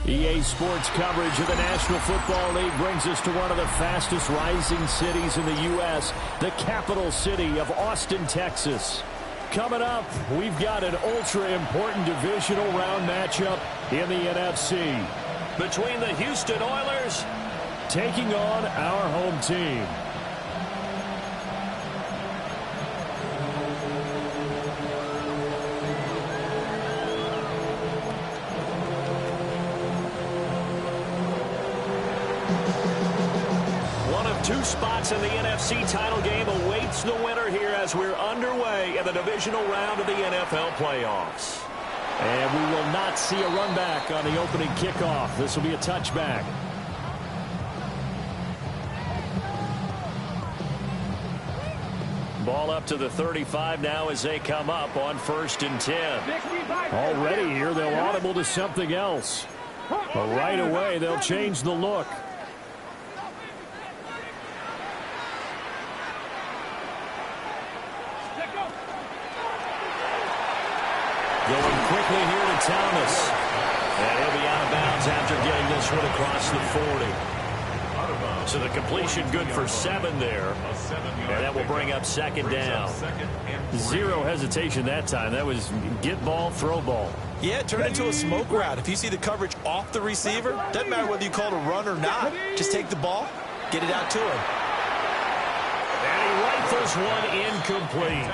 EA Sports coverage of the National Football League brings us to one of the fastest rising cities in the U.S., the capital city of Austin, Texas. Coming up, we've got an ultra-important divisional round matchup in the NFC between the Houston Oilers taking on our home team. Two spots in the NFC title game awaits the winner here as we're underway in the divisional round of the NFL playoffs. And we will not see a run back on the opening kickoff. This will be a touchback. Ball up to the 35 now as they come up on 1st and 10. Already here, they'll audible to something else. But right away, they'll change the look. Going quickly here to Thomas. And he'll be out of bounds after getting this one across the 40. So the completion good for 7 there. And that will bring up 2nd down. Zero hesitation that time. That was get ball, throw ball. Yeah, it turned into a smoke route. If you see the coverage off the receiver, doesn't matter whether you call it a run or not. Just take the ball, get it out to him. And he rifles one incomplete.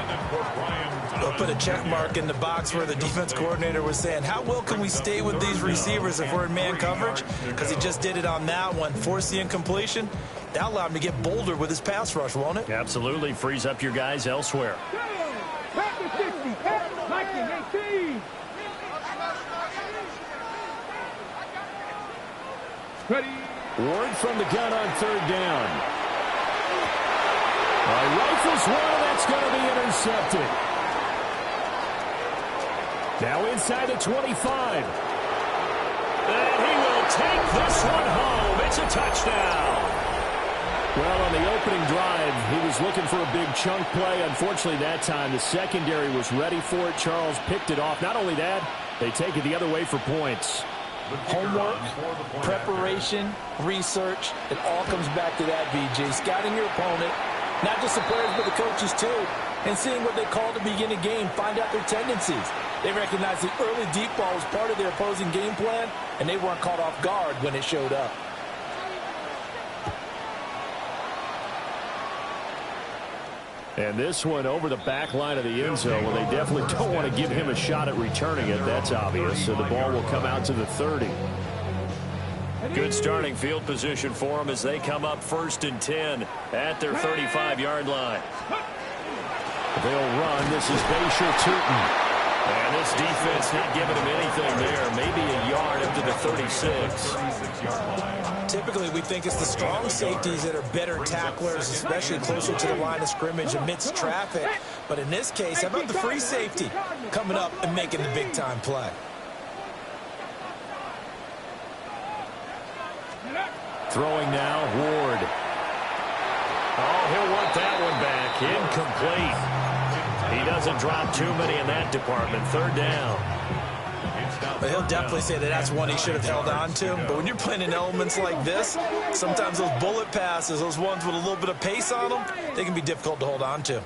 They'll put a check mark in the box where the defense coordinator was saying, how well can we stay with these receivers if we're in man coverage? Because he just did it on that one. Force the incompletion. That'll allow him to get bolder with his pass rush, won't it? Absolutely. Frees up your guys elsewhere. Ward from the gun on 3rd down. Rifles one, that's going to be intercepted. Now inside the 25. And he will take this one home. It's a touchdown. Well, on the opening drive, he was looking for a big chunk play. Unfortunately, that time, the secondary was ready for it. Charles picked it off. Not only that, they take it the other way for points. Homework, preparation, research, it all comes back to that, VJ. Scouting your opponent, not just the players, but the coaches too, and seeing what they call to begin a game, find out their tendencies. They recognize the early deep ball was part of their opposing game plan, and they weren't caught off guard when it showed up. And this one over the back line of the end zone. Well, they definitely don't want to give him a shot at returning it. That's obvious. So the ball will come out to the 30. Good starting field position for them as they come up 1st and 10 at their 35-yard line. They'll run. This is Basher-Tootin. And this defense not giving him anything there. Maybe a yard up to the 36. Typically, we think it's the strong safeties that are better tacklers, especially closer to the line of scrimmage amidst traffic. But in this case, how about the free safety coming up and making the big-time play? Throwing now, Ward. Oh, he'll want that one back. Incomplete. He doesn't drop too many in that department. Third down. But he'll definitely say that that's one he should have held on to. But when you're playing in elements like this, sometimes those bullet passes, those ones with a little bit of pace on them, they can be difficult to hold on to.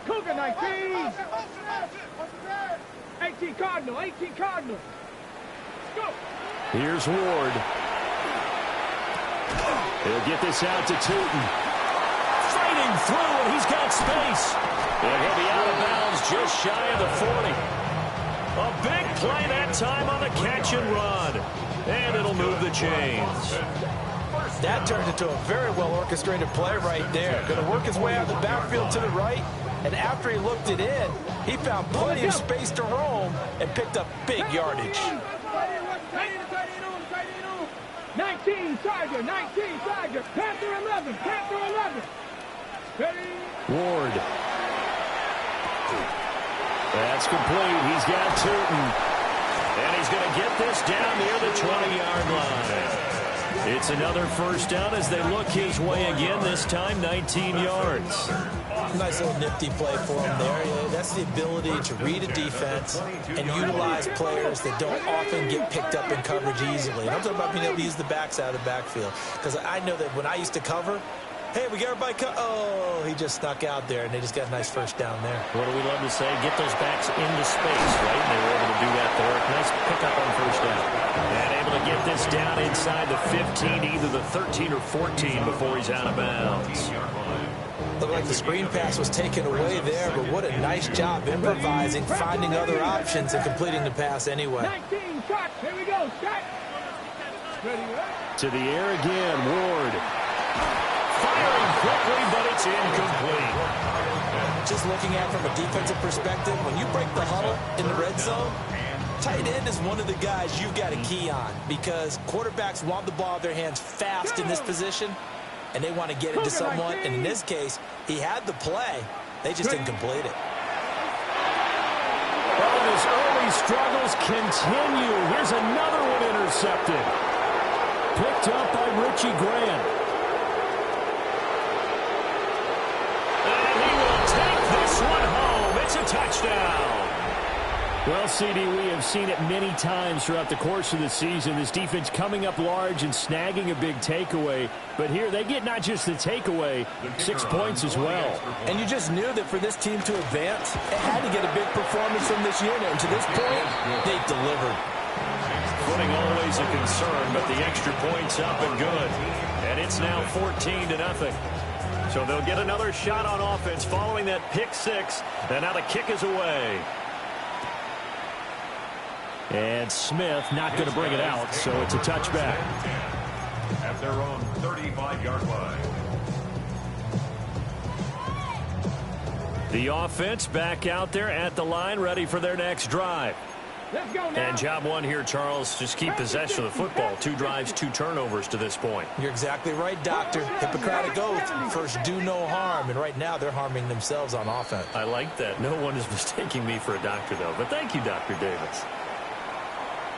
Cougar 19. 18 Cardinal, 18 Cardinal. Go. Here's Ward. He'll get this out to Tootin. Fighting through, and he's got space. And he'll be out of bounds just shy of the 40. A big play that time on the catch and run. And it'll move the chains. That turned into a very well-orchestrated play right there. Going to work his way out of the backfield to the right. And after he looked it in, he found plenty of space to roam and picked up big yardage. 19 Tiger, 19 Tiger. Panther 11, Panther 11. Ward. That's complete. He's got Tootin. And he's going to get this down near the 20-yard line. It's another first down as they look his way again, this time 19 yards. Nice little nifty play for him there. That's the ability to read a defense and utilize players that don't often get picked up in coverage easily. And I'm talking about being able to use the backside of the backfield. Because I know that when I used to cover, hey, we got everybody oh, he just snuck out there, and they just got a nice first down there. What do we love to say? Get those backs into space, right? And they were able to do that there. Nice pickup on first down. And able to get this down inside the 15, either the 13 or 14 before he's out of bounds. Looked like the screen pass was taken away there, but what a nice job improvising, finding other options, and completing the pass anyway. 19 shot. Here we go. Shot. To the air again, Ward. Firing quickly, but it's incomplete. Just looking at it from a defensive perspective, when you break the huddle in the red zone, tight end is one of the guys you've got a key on because quarterbacks want the ball in their hands fast in this position, and they want to get it to someone. And in this case, he had the play. They just didn't complete it. Well, his early struggles continue. Here's another one intercepted. Picked up by Richie Grant. And he will take this one home. It's a touchdown. Well, CD, we have seen it many times throughout the course of the season. This defense coming up large and snagging a big takeaway. But here they get not just the takeaway, 6 points as well. And you just knew that for this team to advance, it had to get a big performance from this unit. And to this point, they delivered. Footing always a concern, but the extra point's up and good. And it's now 14-0. So they'll get another shot on offense following that pick six. And now the kick is away. And Smith not going to bring it out, so it's a touchback. At their own 35-yard line. The offense back out there at the line, ready for their next drive. Let's go now. And job one here, Charles, just keep possession of the football. 2 drives, 2 turnovers to this point. You're exactly right, Doctor. Hippocratic oath, first do no harm. And right now they're harming themselves on offense. I like that. No one is mistaking me for a doctor, though. But thank you, Dr. Davis.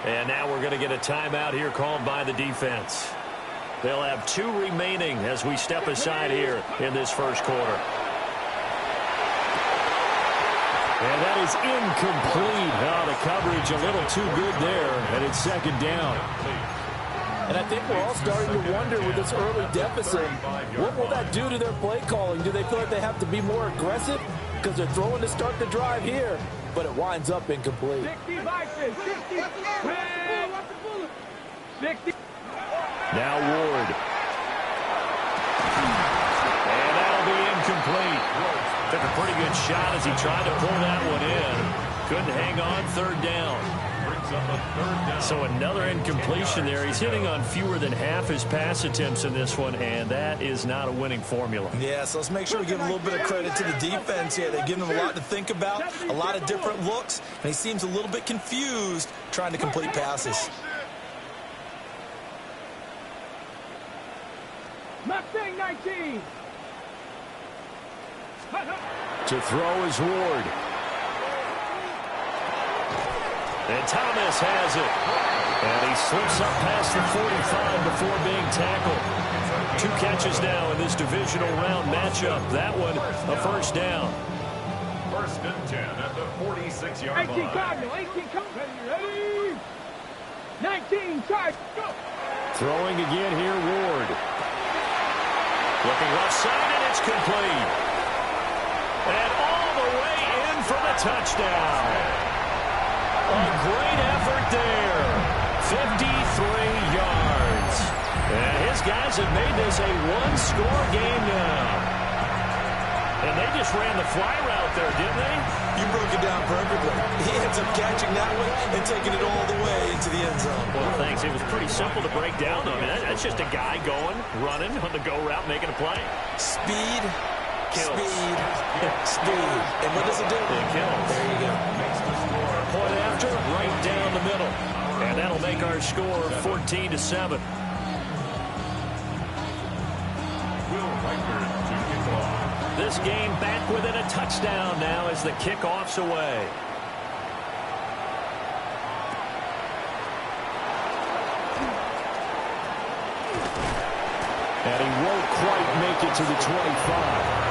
And now we're going to get a timeout here called by the defense. They'll have 2 remaining as we step aside here in this first quarter. And that is incomplete. Oh, the coverage a little too good there, and it's second down. And I think we're all starting to wonder with this early deficit, what will that do to their play calling? Do they feel like they have to be more aggressive because they're throwing to start the drive here, but it winds up incomplete? 60 Vikings, 60. 60. Now Ward. And that'll be incomplete. Took a pretty good shot as he tried to pull that one in. Couldn't hang on, third down. So another incompletion there. He's hitting on fewer than half his pass attempts in this one, and that is not a winning formula. Yeah, so let's make sure we give a little bit of credit to the defense here. They give him a lot to think about, a lot of different looks, and he seems a little bit confused trying to complete passes. Mustang 19. To throw is Ward. And Thomas has it. And he slips up past the 45 before being tackled. 2 catches now in this divisional round matchup. That one, a first down. 1st and 10 at the 46-yard 18 line. Cardinal, 18 come. Ready? 19 charge. Go. Throwing again here, Ward. Looking left side, and it's complete. And all the way in for the touchdown. A great effort there. 53 yards. And his guys have made this a one-score game now. And they just ran the fly route there, didn't they? You broke it down perfectly. He ends up catching that one and taking it all the way into the end zone. Well, thanks. It was pretty simple to break down, though. I mean, that's just a guy going, running on the go route, making a play. Speed, Kills. speed, speed. And what does it do? It kills. There you go. Point after, right down the middle. And that'll make our score 14-7. This game back within a touchdown now as the kickoff's away. And he won't quite make it to the 25.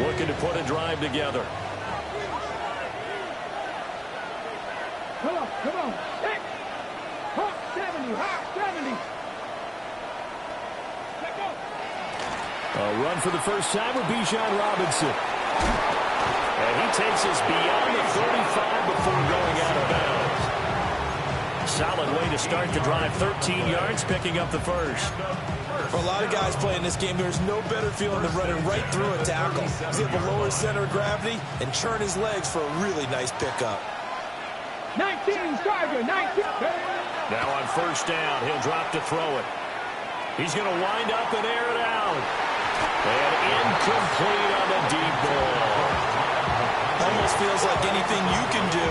Looking to put a drive together. Come on, come on. Hey. Hawk 70, Hawk 70. Let go. A run for the first time with Bijan Robinson. And he takes us beyond the 35 before going out of bounds. Solid way to start the drive. 13 yards, picking up the first. For a lot of guys playing this game, there's no better feeling than running right through a tackle. He's able to lower his center of gravity and churn his legs for a really nice pickup. 19 Charger, 19. Now on first down, he'll drop to throw it. He's going to wind up and air it out. And incomplete on the deep ball. Almost feels like anything you can do,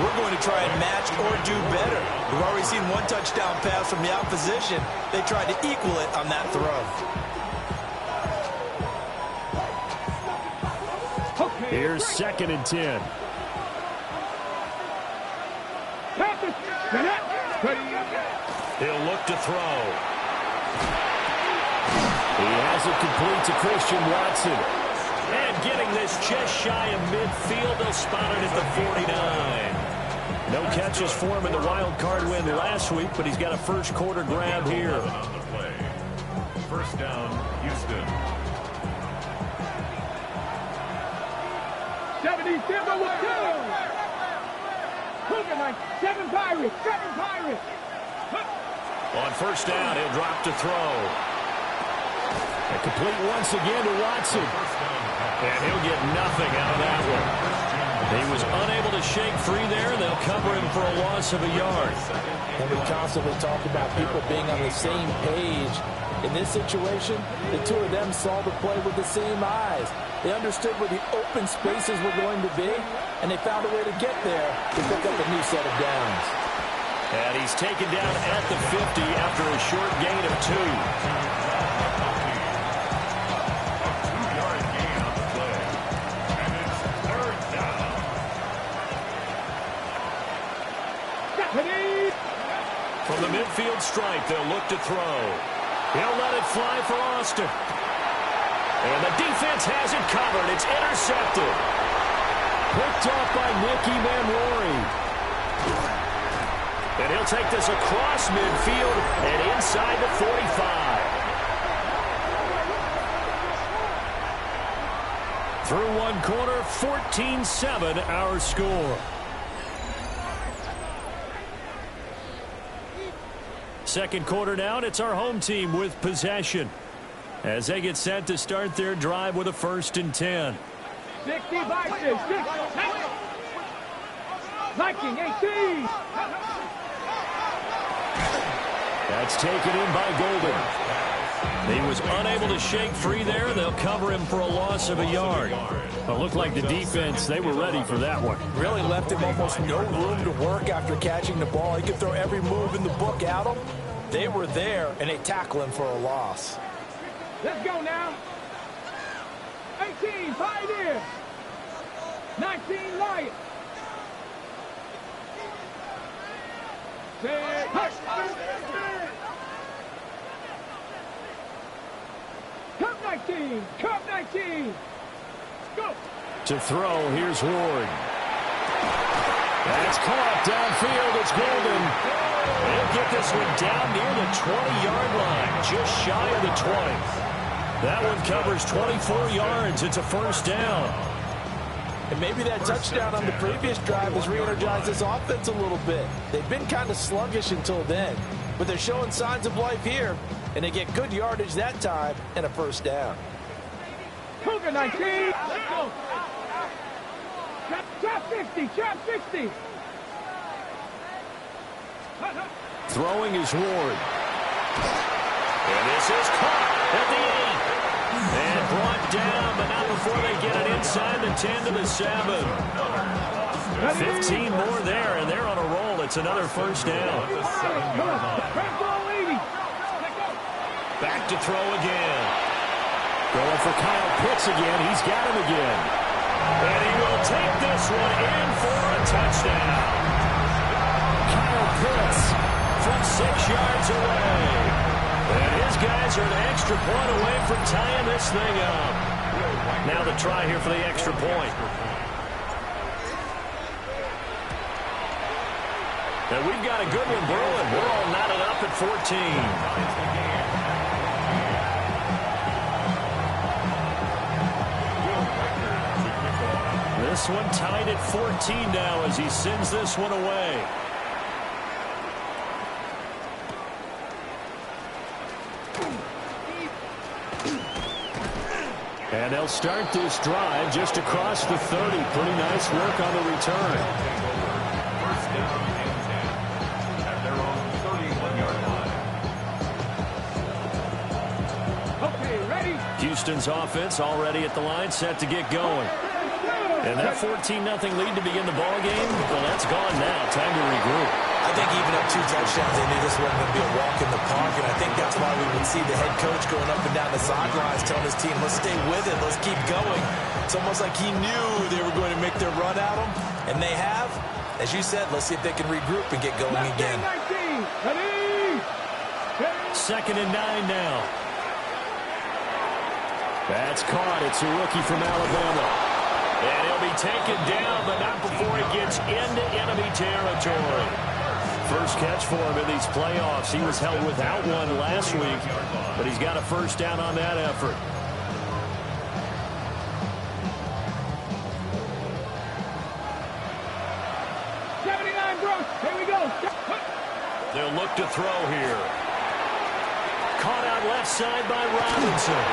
we're going to try and match or do better. We've already seen one touchdown pass from the opposition. They tried to equal it on that throw. Here's 2nd and 10. He'll look to throw. He has it complete to Christian Watson. And getting this just shy of midfield, they'll spot it at the 49. No catches for him in the wild card win last week, but he's got a first quarter grab here. First down, Houston. 77 with 2. Hooker, 7 Pirates, 7 Pirates. On first down, he'll drop to throw. And complete once again to Watson. And he'll get nothing out of that one. He was unable to shake free there. They'll cover him for a loss of a yard. And we constantly talk about people being on the same page. In this situation, the two of them saw the play with the same eyes. They understood where the open spaces were going to be, and they found a way to get there to pick up a new set of downs. And he's taken down at the 50 after a short gain of 2. From the midfield stripe, they'll look to throw. He'll let it fly for Austin. And the defense has it covered. It's intercepted. Picked off by Nicky Manrory. And he'll take this across midfield and inside the 45. Through one quarter, 14-7 our score. Second quarter down, it's our home team with possession as they get set to start their drive with a 1st and 10. 60 Vikings, 60. Viking, 18. That's taken in by Golden. He was unable to shake free there. They'll cover him for a loss of a yard. It looked like the defense, they were ready for that one. Really left him almost no room to work after catching the ball. He could throw every move in the book at him, They were there, and they tackle him for a loss. Let's go now. 18, Pioneer. 19, Lion. Set. Cup 19. Cup 19. Go. To throw, here's Ward. That's caught downfield. It's Golden. They'll get this one down near the 20-yard line, just shy of the 20. That one covers 24 yards. It's a first down. And maybe that touchdown on the previous drive has re-energized this offense a little bit. They've been kind of sluggish until then, but they're showing signs of life here, and they get good yardage that time and a first down. Cougar 19. Let's go. Trap 50. Trap 60. Throwing is Ward. And this is caught at the 8. And brought down, but not before they get it inside the 10 to the 7. 15 more there, and they're on a roll. It's another first down. Back to throw again. Going for Kyle Pitts again. He's got him again. And he will take this one in for a touchdown. Kyle Pitts from 6 yards away. And his guys are an extra point away from tying this thing up. Now the try here for the extra point. And we've got a good one brewing. We're all knotted up at 14. This one tied at 14 now as he sends this one away. And they'll start this drive just across the 30. Pretty nice work on the return. First down and 10 at their own 31-yard line. Okay, ready? Houston's offense already at the line, set to get going. And that 14-0 lead to begin the ball game, well, that's gone now. Time to regroup. I think even at 2 touchdowns, they knew this wasn't going to be a walk in the park, and I think that's why we would see the head coach going up and down the sidelines telling his team, let's stay with it, let's keep going. It's almost like he knew they were going to make their run at him, and they have. As you said, let's see if they can regroup and get going again. 2nd and 9 now. That's caught. It's a rookie from Alabama. And he'll be taken down, but not before he gets into enemy territory. First catch for him in these playoffs. He was held without one last week, but he's got a first down on that effort. Here we go. They'll look to throw here. Caught out left side by Robinson.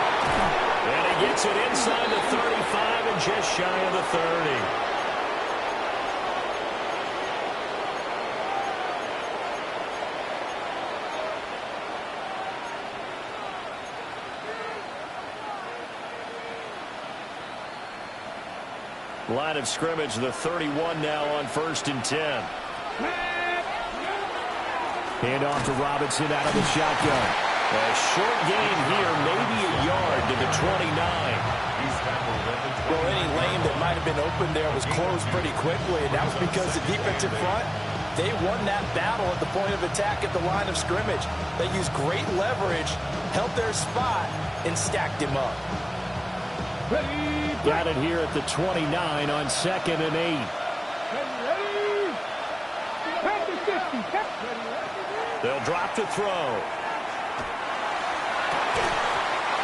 And he gets it inside the 35 and just shy of the 30. Line of scrimmage, the 31 now on 1st and 10. Hand off to Robinson out of the shotgun. A short gain here, maybe a yard to the 29. Well, any lane that might have been open there was closed pretty quickly, and that was because the defensive front, they won that battle at the point of attack at the line of scrimmage. They used great leverage, held their spot, and stacked him up. Got it here at the 29 on 2nd and 8. They'll drop to throw.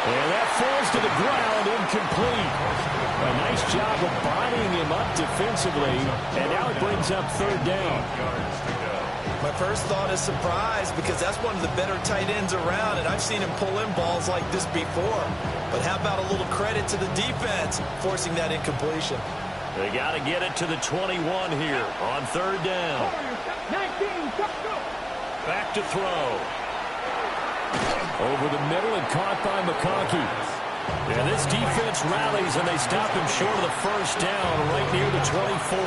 And that falls to the ground, incomplete. A nice job of bodying him up defensively, and now it brings up 3rd down. My first thought is surprise, because that's one of the better tight ends around, and I've seen him pull in balls like this before. But how about a little credit to the defense forcing that incompletion? They got to get it to the 21 here on 3rd down. Back to throw. Over the middle and caught by McConkey. And this defense rallies, and they stop him short of the first down right near the 24.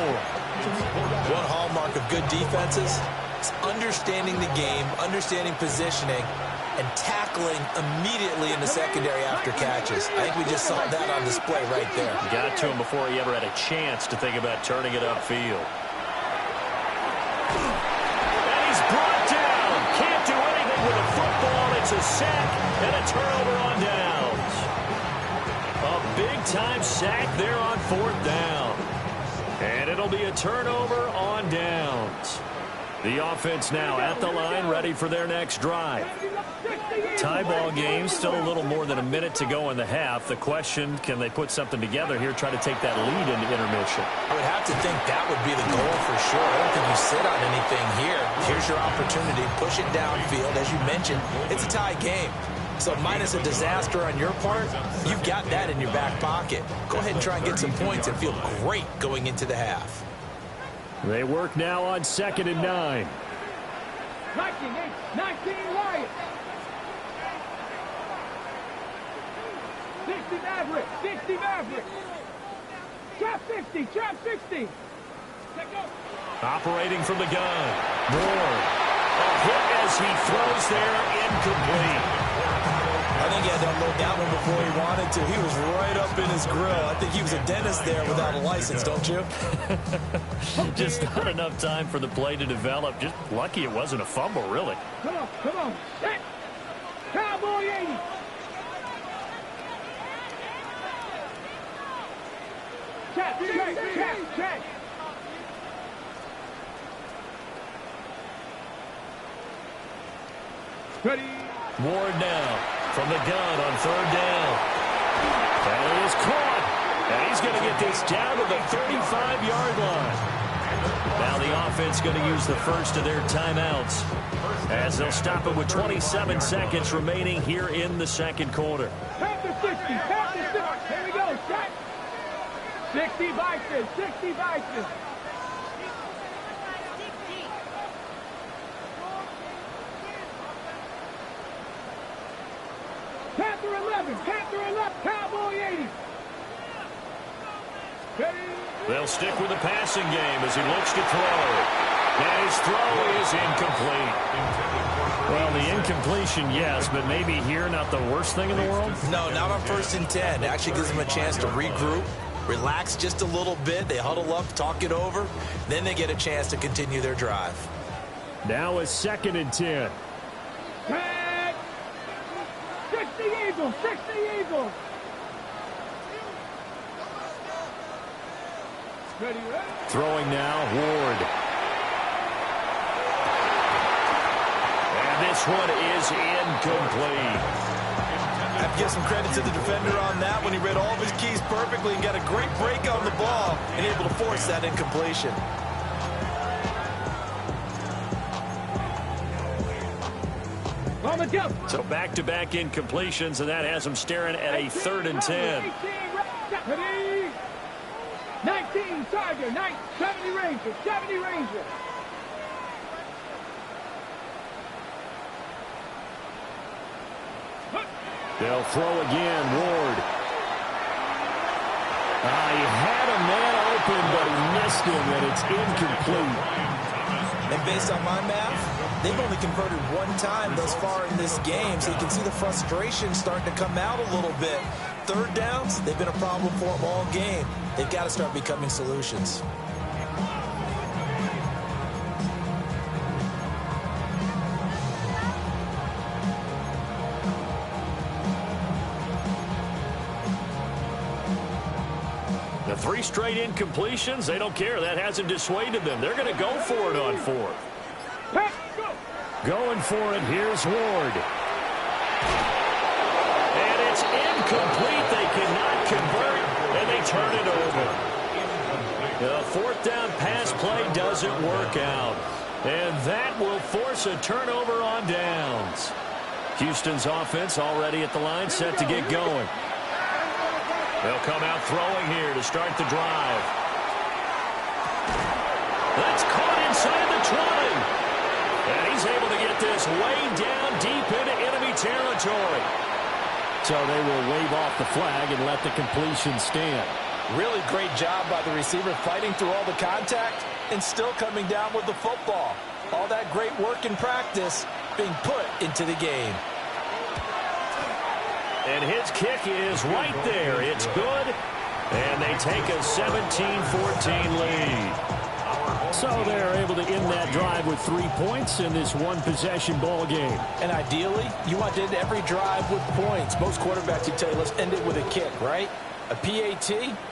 One hallmark of good defenses, It's understanding the game, understanding positioning, and tackling immediately in the secondary after catches. I think we just saw that on display right there. Got to him before he ever had a chance to think about turning it upfield. And he's brought down. Can't do anything with a football. It's a sack and a turnover on downs. A big-time sack there on 4th down. And it'll be a turnover on downs. The offense now at the line, ready for their next drive. Tie ball game, still a little more than a minute to go in the half. The question, can they put something together here, try to take that lead into intermission? I would have to think that would be the goal for sure. I don't think you sit on anything here. Here's your opportunity. Push it downfield. As you mentioned, it's a tie game. So minus a disaster on your part, you've got that in your back pocket. Go ahead and try and get some points and feel great going into the half. They work now on 2nd and 9. 19 Lions. 60 Maverick. 60 Maverick. Trap 60. Trap 60. Operating from the gun. Ward. A hit as he throws there, incomplete. I think he had to unload that one before he wanted to. He was right up in his grill. I think he was a dentist there without a license, don't you? Just not enough time for the play to develop. Just lucky it wasn't a fumble, really. Come on, come on. Set. Cowboy 80. Check. Ready. Ward now from the gun on 3rd down. And it is caught. And he's going to get this down to the 35-yard line. Now the offense going to use the first of their timeouts as they'll stop it with 27 seconds remaining here in the 2nd quarter. Panther 60. Panther 60. Here we go. Set. 60 Vikings. 60 Vikings. Panther 11. Panther 11. Cowboy 80. Ready. They'll stick with the passing game as he looks to throw. And his throw is incomplete. Well, the incompletion, yes, but maybe here not the worst thing in the world? No, not on 1st and 10. It actually gives them a chance to regroup, relax just a little bit. They huddle up, talk it over. Then they get a chance to continue their drive. Now a 2nd and 10. Tag. 60 Eagles. 60 Eagles. Ready. Throwing now, Ward. And this one is incomplete. I have to give some credit to the defender on that when he read all of his keys perfectly and got a great break on the ball and able to force that incompletion. So back-to-back incompletions, and that has him staring at a 3rd and 10. 19 Tiger, 70 Rangers, 70 Rangers. They'll throw again, Ward. He had a man open, but he missed him, and it's incomplete. And based on my math, they've only converted one time thus far in this game, so you can see the frustration starting to come out a little bit. 3rd downs, they've been a problem for them all game. They've got to start becoming solutions. The 3 straight incompletions, they don't care. That hasn't dissuaded them. They're going to go for it on 4th. Going for it, here's Ward. And it's incomplete. They cannot convert, and they turn it over. The 4th down pass play doesn't work out. And that will force a turnover on downs. Houston's offense already at the line, set to get going. They'll come out throwing here to start the drive. That's caught inside the 20. And he's able to get this way down deep into enemy territory. So they will wave off the flag and let the completion stand. Really great job by the receiver fighting through all the contact and still coming down with the football. All that great work in practice being put into the game. And his kick is right there. It's good. And they take a 17-14 lead. So they're able to end that drive with 3 points in this one-possession ball game. And ideally, you want to end every drive with points. Most quarterbacks would tell you, let's end it with a kick, right? A PAT,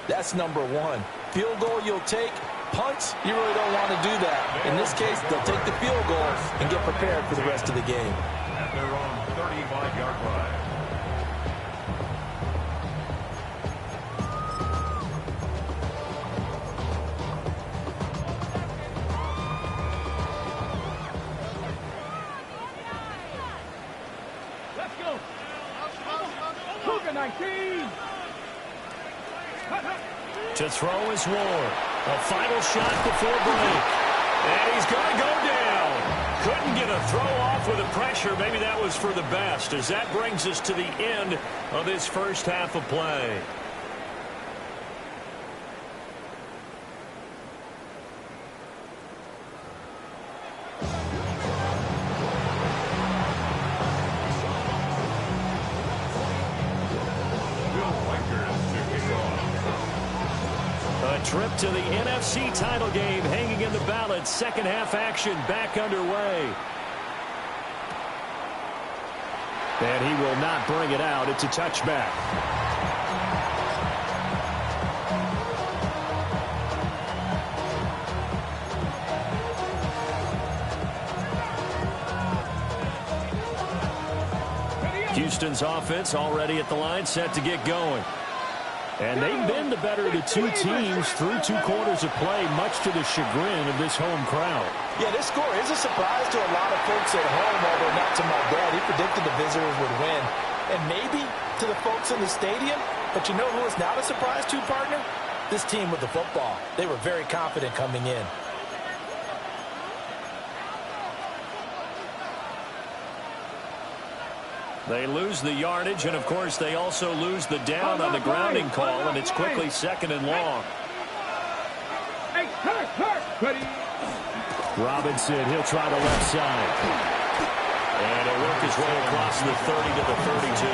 that's number one. Field goal you'll take. Punts, you really don't want to do that. In this case, they'll take the field goal and get prepared for the rest of the game. At their own 35-yard line. Let's go. Cougar 19. To throw is Ward. A final shot before break. And he's going to go down. Couldn't get a throw off with the pressure. Maybe that was for the best, as that brings us to the end of this first half of play. Trip to the NFC title game hanging in the balance. Second half action back underway. And he will not bring it out. It's a touchback. Houston's offense already at the line, set to get going. And they've been the better of the two teams through 2 quarters of play, much to the chagrin of this home crowd. Yeah, this score is a surprise to a lot of folks at home, although not to my dad. He predicted the visitors would win. And maybe to the folks in the stadium. But you know who is not a surprise to, partner? This team with the football. They were very confident coming in. They lose the yardage, and, of course, they also lose the down on the grounding call, and it's quickly 2nd and long. Hey, ready. Robinson, he'll try the left side. And he'll work his way across the 30 to the 32.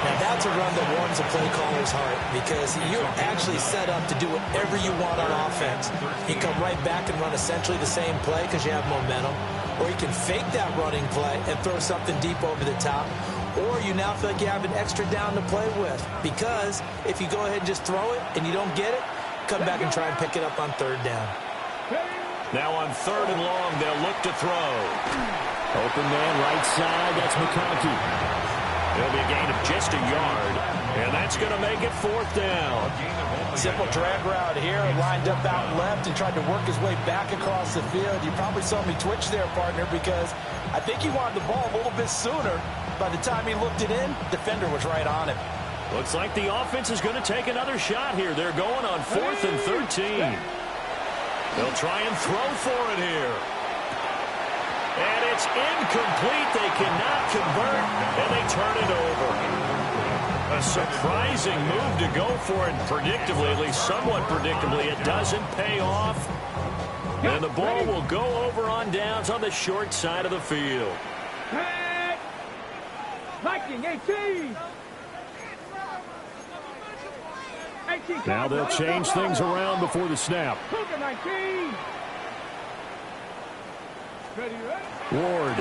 Now, that's a run that warms a play caller's heart because you're actually set up to do whatever you want on offense. You come right back and run essentially the same play because you have momentum. Or you can fake that running play and throw something deep over the top. Or you now feel like you have an extra down to play with. Because if you go ahead and just throw it and you don't get it, come back and try and pick it up on 3rd down. Now on 3rd and long, they'll look to throw. Open man right side, that's McConkey. It'll be a gain of just a yard. And that's going to make it 4th down. Simple drag route here, lined up out left and tried to work his way back across the field. You probably saw me twitch there, partner, because I think he wanted the ball a little bit sooner. By the time he looked it in, defender was right on him. Looks like the offense is going to take another shot here. They're going on 4th and 13. They'll try and throw for it here. And it's incomplete. They cannot convert, and they turn it over. A surprising move to go for it predictably, at least somewhat predictably. It doesn't pay off. And the ball will go over on downs on the short side of the field. Viking 18. Now they'll change things around before the snap. Cougar 19. Ready. Ward.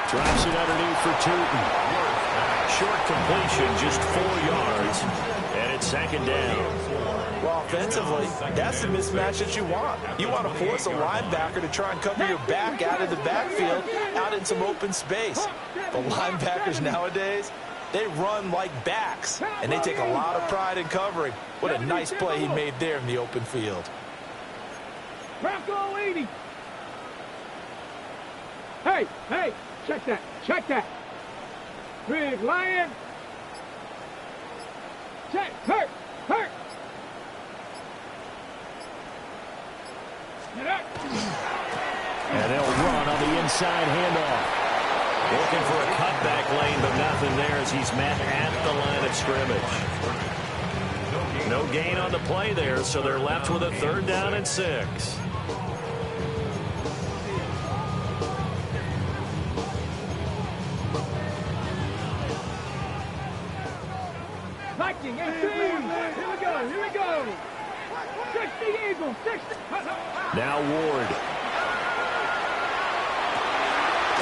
Drives it underneath for Tootin. Short completion, just 4 yards. And it's 2nd down. Well, offensively, that's the mismatch that you want. You want to force a linebacker to try and cover your back out of the backfield, out in some open space. The linebackers nowadays, they run like backs, and they take a lot of pride in covering. What a nice play he made there in the open field. Bronco 80. Hey, check that. Big Lion. Check, hurt. Get up. And they'll run on the inside handoff. Looking for a cutback lane, but nothing there as he's met at the line of scrimmage. No gain on the play there, so they're left with a 3rd down and 6. Viking, 18. Here we go. Here we go. 60 Eagles. 60. Now Ward.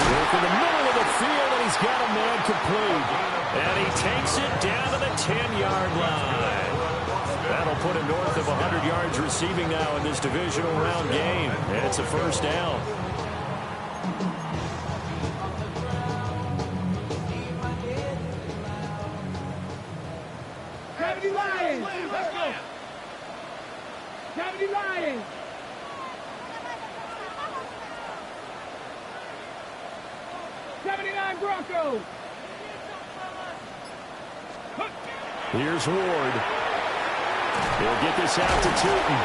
Work in the middle of the field, and he's got a man complete. And he takes it down to the 10-yard line. That'll put him north of 100 yards receiving now in this divisional round game. And it's a 1st down. Lions. Let's go. 70 Lions. '79 Broncos. Here's Ward. He'll get this out to Tootin.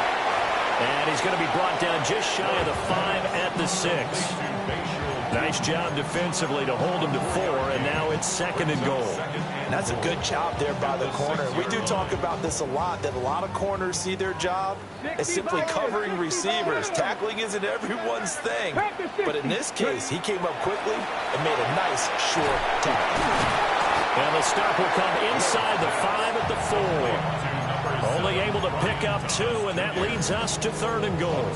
And he's going to be brought down just shy of the 5 at the 6. Nice job defensively to hold him to 4, and now it's 2nd and goal. And that's a good job there by the corner. We do talk about this a lot, that a lot of corners see their job as simply covering receivers. Tackling isn't everyone's thing. But in this case, he came up quickly and made a nice short tackle. And the stop will come inside the 5 at the 4. Only able to pick up 2, and that leads us to 3rd and goal.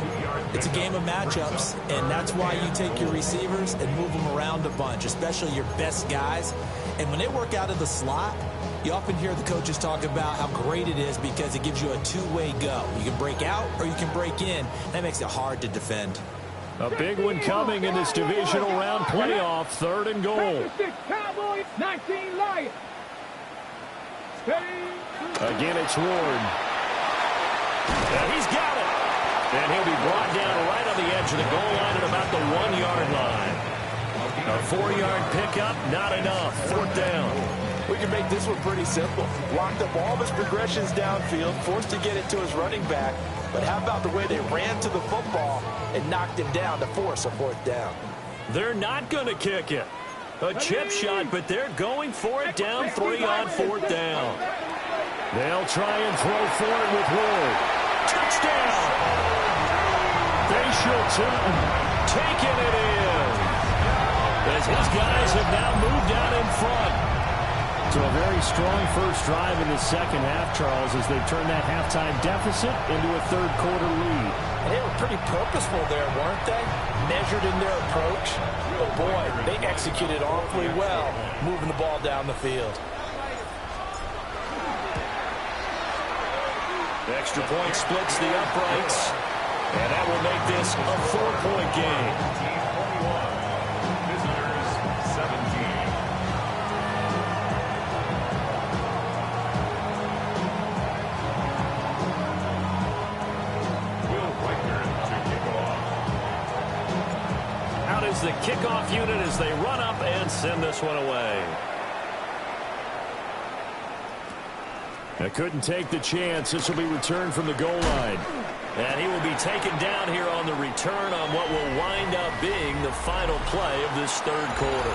It's a game of matchups, and that's why you take your receivers and move them around a bunch, especially your best guys. And when they work out of the slot, you often hear the coaches talk about how great it is because it gives you a 2-way go. You can break out or you can break in. That makes it hard to defend. A big one coming in this divisional round playoff, 3rd and goal. Cowboys, 19 Lions. Again, it's Ward. And he's got it. And he'll be brought down right on the edge of the goal line at about the 1-yard line. A 4-yard pickup, not enough. 4th down. We can make this one pretty simple. Locked up all of his progressions downfield, forced to get it to his running back. But how about the way they ran to the football and knocked him down to force a 4th down? They're not going to kick it. A chip shot, but they're going for it down 3 on 4th down. They'll try and throw for it with Ward. Touchdown! Facial Tootin taking it in. As his guys have now moved out in front. So a very strong first drive in the 2nd half, Charles, as they turn that halftime deficit into a 3rd quarter lead. They were pretty purposeful there, weren't they? Measured in their approach. But boy, they executed awfully well, moving the ball down the field. Extra point splits the uprights, and that will make this a 4-point game. Visitors 17. Will Reichner to kick off. Out is the kickoff unit as they run up and send this one away. I couldn't take the chance. This will be returned from the goal line. And he will be taken down here on the return on what will wind up being the final play of this 3rd quarter.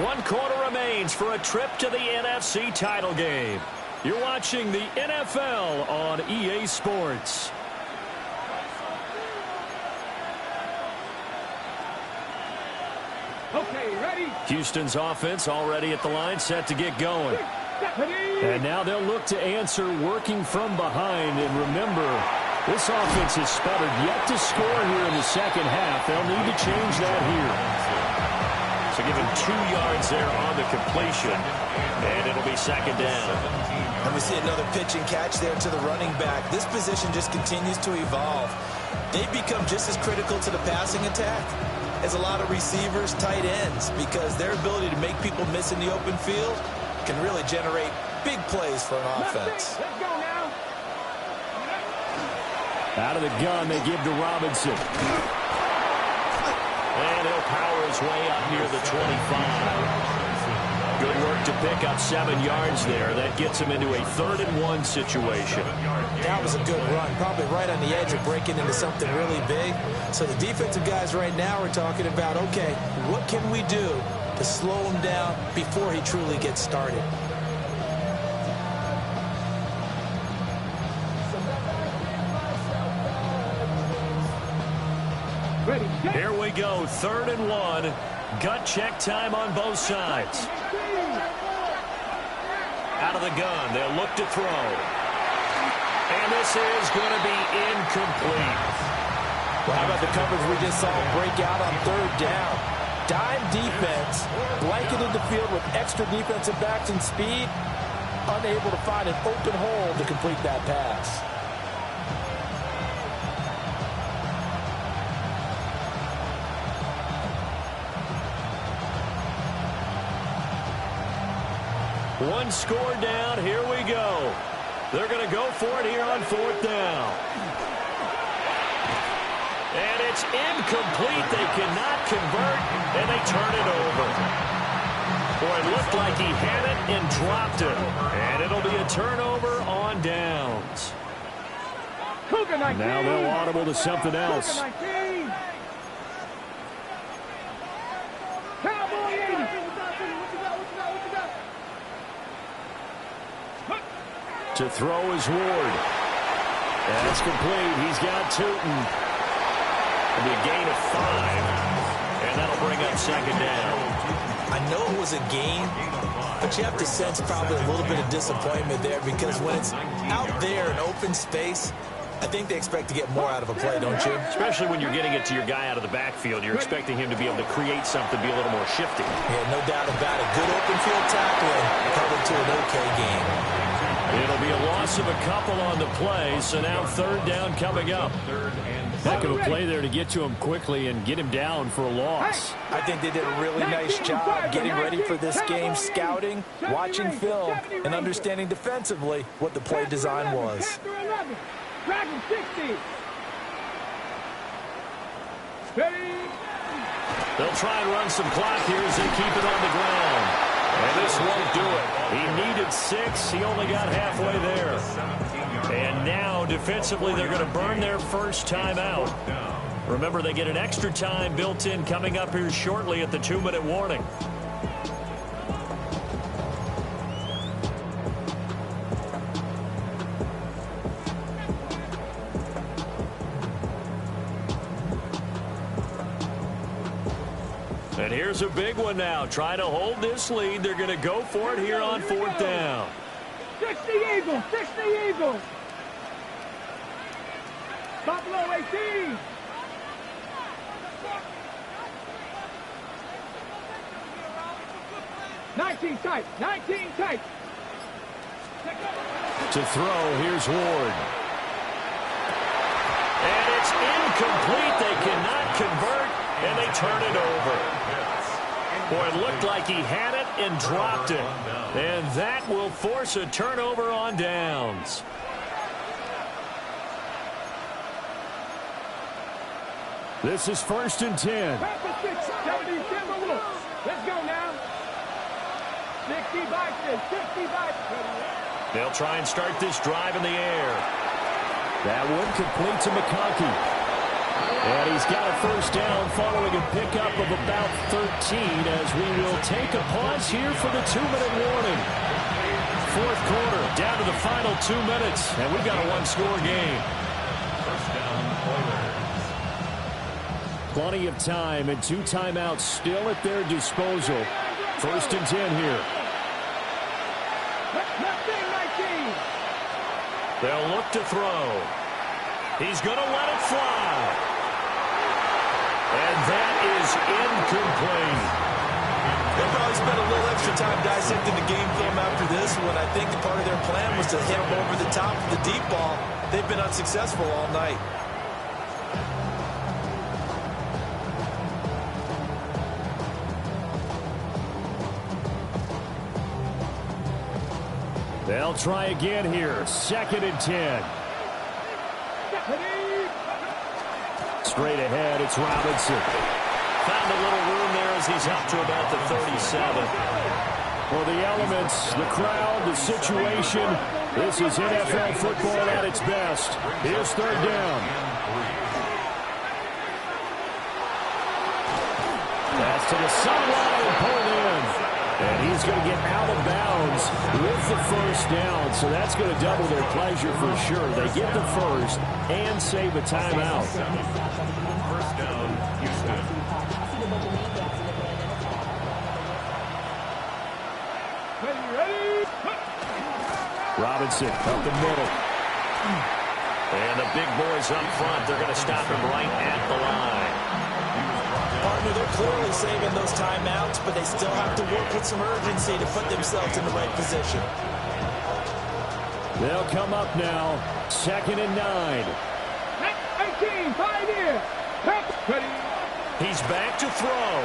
1 quarter remains for a trip to the NFC title game. You're watching the NFL on EA Sports. Okay, ready? Houston's offense already at the line, set to get going. And now they'll look to answer working from behind. And remember, this offense has sputtered yet to score here in the 2nd half. They'll need to change that here. So give him 2 yards there on the completion. And it'll be 2nd down. And we see another pitch and catch there to the running back. This position just continues to evolve. They've become just as critical to the passing attack as a lot of receivers, tight ends, because their ability to make people miss in the open field can really generate big plays for an offense. Let's go now. Out of the gun, they give to Robinson. And he'll power his way up near the 25. Good work to pick up 7 yards there. That gets him into a 3rd and 1 situation. That was a good run, probably right on the edge of breaking into something really big. So the defensive guys right now are talking about, okay, what can we do to slow him down before he truly gets started? Ready, set. Here we go, 3rd and 1. Gut check time on both sides. Out of the gun, they'll look to throw. And this is going to be incomplete. Well, how about the coverage we just saw break out on 3rd down? Dime defense, blanketed the field with extra defensive backs and speed, unable to find an open hole to complete that pass. One score down. Here we go. They're going to go for it here on 4th down. And it's incomplete. They cannot convert, and they turn it over. Boy, it looked like he had it and dropped it. And it'll be a turnover on downs. Now they'll audible to something else. To throw is Ward. That's complete. He's got Tootin. It'll be a gain of 5. And that'll bring up 2nd down. I know it was a gain, but you have to sense probably a little bit of disappointment there because when it's out there in open space, I think they expect to get more out of a play, don't you? Especially when you're getting it to your guy out of the backfield. You're expecting him to be able to create something, be a little more shifty. Yeah, no doubt about it. Good open field tackling, covered to an okay game. It'll be a loss of a couple on the play, so now 3rd down coming up. Heck of a play there to get to him quickly and get him down for a loss. I think they did a really nice job getting ready for this game, scouting, watching film, and understanding defensively what the play design was. They'll try and run some clock here as they keep it on the ground. And this won't do it. He needed 6. He only got halfway there. And now, defensively, they're going to burn their first time out. Remember, they get an extra time built in coming up here shortly at the 2-minute warning. And here's a big one now. Trying to hold this lead. They're going to go for it here on 4th down. 60 Eagles, 60 Eagles. Buffalo 18. Nineteen tight, 19 tight. To throw, here's Ward. And it's incomplete. They cannot convert, and they turn it over. Boy, it looked like he had it and dropped it. And that will force a turnover on downs. This is 1st and 10. Let's go now. 60 boxes, 60 boxes. They'll try and start this drive in the air. That one complete to McConkey. And he's got a first down following a pickup of about 13 as we will take a pause here for the 2-minute warning. 4th quarter, down to the final 2 minutes, and we've got a 1-score game. First down, Oilers. Plenty of time and 2 timeouts still at their disposal. 1st and 10 here. They'll look to throw. He's going to let it fly. And that is incomplete. They'll probably spend a little extra time dissecting the game film after this one. I think the part of their plan was to hit them over the top of the deep ball. They've been unsuccessful all night. They'll try again here. 2nd and 10. Straight ahead, it's Robinson. Found a little room there as he's up to about the 37. For the elements, the crowd, the situation, this is NFL football at its best. Here's 3rd down. Pass to the sideline and pulled in. And he's going to get out of bounds with the first down, so that's going to double their pleasure for sure. They get the first and save a timeout. First down, Houston. Robinson up the middle. And the big boys up front, they're going to stop him right at the line. Partner, they're clearly saving those timeouts, but they still have to work with some urgency to put themselves in the right position. They'll come up now, 2nd and 9. 18, 5 here. He's back to throw.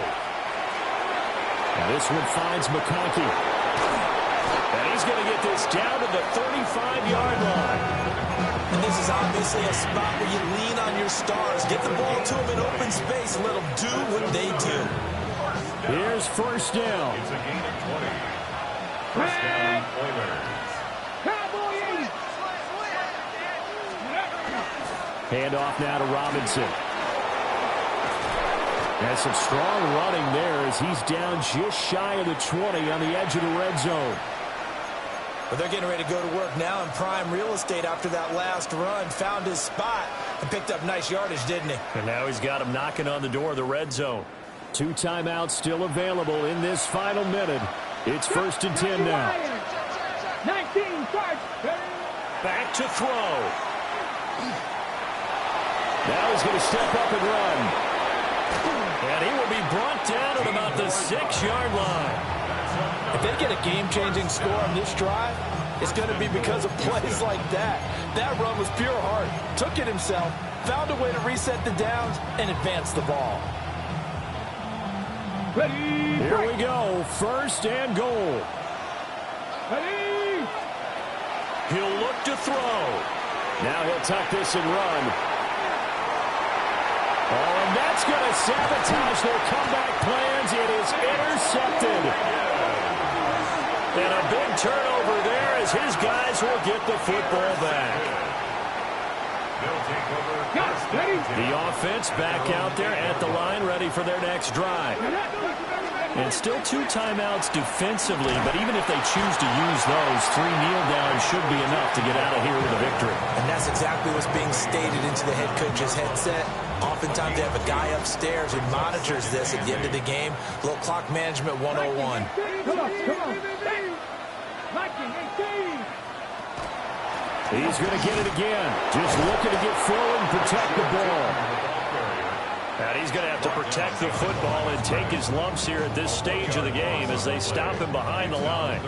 And this one finds McConkey. And he's going to get this down to the 35-yard line. And this is obviously a spot where you lean on your stars. Get the ball to them in open space and let them do what they do. Here's first down. It's a gain of 20. First down, Oilers. Hand off now to Robinson. And some strong running there as he's down just shy of the 20 on the edge of the red zone. But they're getting ready to go to work now in prime real estate after that last run. Found his spot and picked up nice yardage, didn't he? And now he's got him knocking on the door of the red zone. 2 timeouts still available in this final minute. It's 1st and 10 now. 19, start. Back to throw. Now he's going to step up and run. And he will be brought down at about the 6-yard line. If they get a game-changing score on this drive, it's going to be because of plays like that. That run was pure heart. Took it himself, found a way to reset the downs, and advance the ball. Ready. Here we go. 1st and goal. Ready. He'll look to throw. Now he'll tuck this and run. Oh, and that's going to sabotage their comeback plans. It is intercepted. And a big turnover there as his guys will get the football back. They'll take over. The offense back out there at the line, ready for their next drive. And still 2 timeouts defensively, but even if they choose to use those, 3 kneel downs should be enough to get out of here with a victory. And that's exactly what's being stated into the head coach's headset. Oftentimes they have a guy upstairs who monitors this at the end of the game. Little clock management 101. Come on, come on. He's going to get it again. Just looking to get forward and protect the ball. And he's going to have to protect the football and take his lumps here at this stage of the game as they stop him behind the line.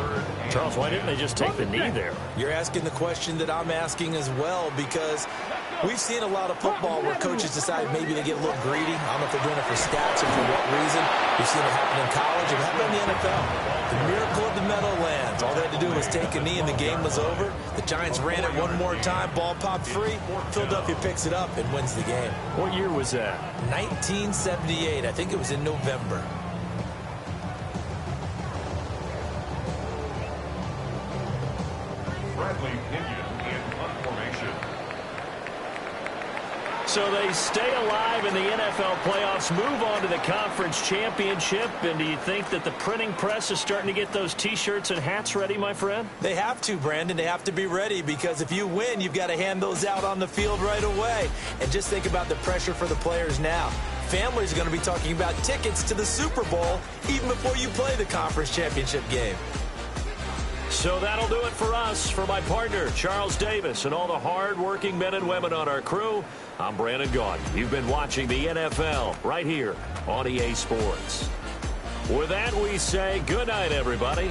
Charles, why didn't they just take the knee there? You're asking the question that I'm asking as well, because we've seen a lot of football where coaches decide maybe they get a little greedy. I don't know if they're doing it for stats or for what reason. We've seen it happen in college. It happened in the NFL. The miracle of the Meadowlands. All they had to do was take a knee and the game was over. The Giants ran it one more time. Ball popped free. Philadelphia picks it up and wins the game. What year was that? 1978. I think it was in November. Bradley Pinion in punt formation. So they stay alive in the NFL playoffs, move on to the conference championship. And do you think that the printing press is starting to get those T-shirts and hats ready, my friend? They have to, Brandon. They have to be ready, because if you win, you've got to hand those out on the field right away. And just think about the pressure for the players now. Families are going to be talking about tickets to the Super Bowl even before you play the conference championship game. So that'll do it for us. For my partner, Charles Davis, and all the hard-working men and women on our crew, I'm Brandon Gaudin. You've been watching the NFL right here on EA Sports. With that, we say good night, everybody.